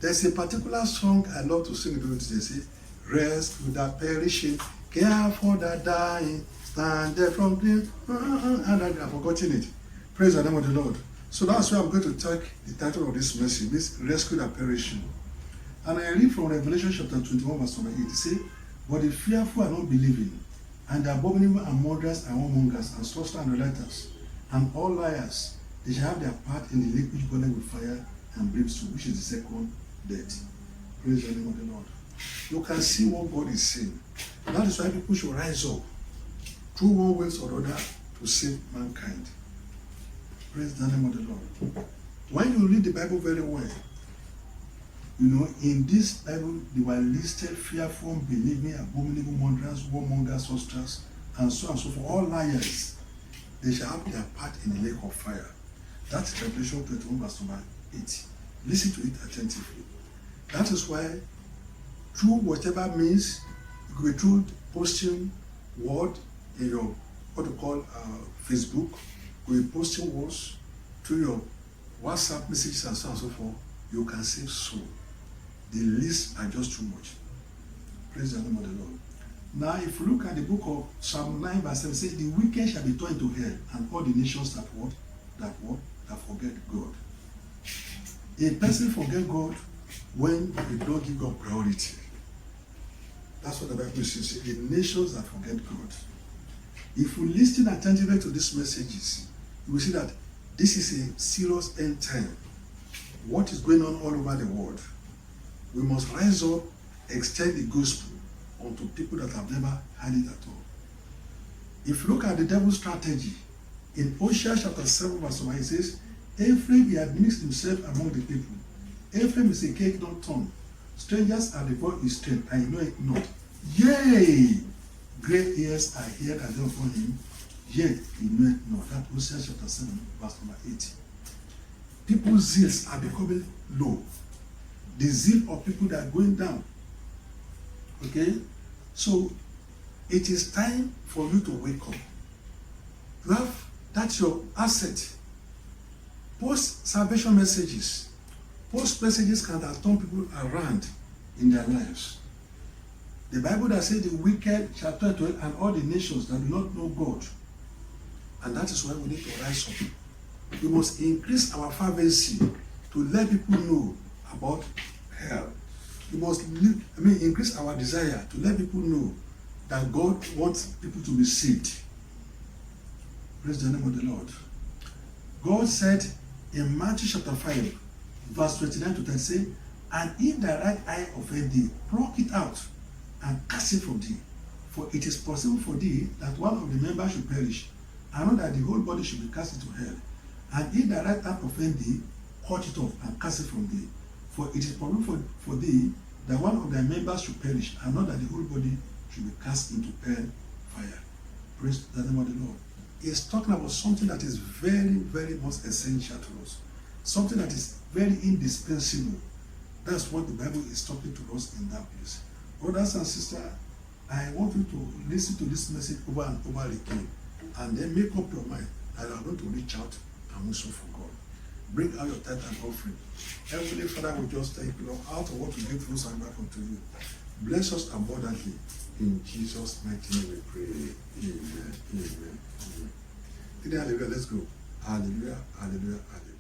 There's a particular song I love to sing during this day. Say, rescue the perishing, care for the dying, stand there from the and I've forgotten it. Praise the name of the Lord. So that's why I'm going to take the title of this message, this rescue the perishing. And I read from Revelation chapter 21, verse number 8. It says, but the fearful are not believing, and the abominable and murderers and warmongers and sorcerers and idolaters, and all liars, they shall have their part in the lake which burneth with fire and brimstone, which is the second death. Praise the name of the Lord. You can see what God is saying. That is why people should rise up through one way or other to save mankind. Praise the name of the Lord. When you read the Bible very well, you know, in this Bible, they were listed fearful, unbelieving, abominable, murderers, warmongers, sorcerers, and so on and so forth. All liars, they shall have their part in the lake of fire. That's Revelation 21, verse number 8. Listen to it attentively. That is why, through whatever means, you could be through posting word in your, what you call Facebook, you could be posting words through your WhatsApp messages and so on and so forth, you can save soul. The lists are just too much. Praise the name of the Lord. Now, if you look at the book of Psalm 9, verse 7, it says, the wicked shall be turned into hell, and all the nations that forget God. A person forget God when they don't give God priority. That's what the Bible says. The nations that forget God. If we listen attentively to these messages, you will see that this is a serious end time. What is going on all over the world? We must rise up, extend the gospel unto people that have never had it at all. If you look at the devil's strategy, in Hosea chapter 7, verse 1, it says, Ephraim, he had mixed himself among the people. Ephraim is a cake not turned. Strangers are the voice his strength, and you know it not. Yea, great ears are heard and there upon him, yet he know it not. That Hosea chapter 7, verse number 8. People's zeals are becoming low. The zeal of people that are going down. Okay? So, it is time for you to wake up. You have, that's your asset. Post salvation messages. Post messages can turn people around in their lives. The Bible that says the wicked shall turn to it, and all the nations that do not know God. And that is why we need to rise up. We must increase our fervency to let people know about hell. We must increase our desire to let people know that God wants people to be saved. Praise the name of the Lord. God said in Matthew chapter 5, verse 29 to 30, say, and if thy right eye offend thee, pluck it out and cast it from thee. For it is possible for thee that one of the members should perish, and not that the whole body should be cast into hell. And if thy right hand offend thee, cut it off and cast it from thee. For it is possible for thee that one of thy members should perish, and not that the whole body should be cast into hell fire. Praise the name of the Lord. He's talking about something that is very, very most essential to us. Something that is very indispensable. That's what the Bible is talking to us in that place. Brothers and sisters, I want you to listen to this message over and over again, and then make up your mind that I'm going to reach out and also for God. Bring out your tithe and offering. Heavenly Father, we just thank you, Lord, out of what we give through and back unto you. Bless us abundantly. In Jesus' mighty name we pray. Amen. Amen. Amen. Hallelujah. Let's go. Hallelujah. Hallelujah. Hallelujah.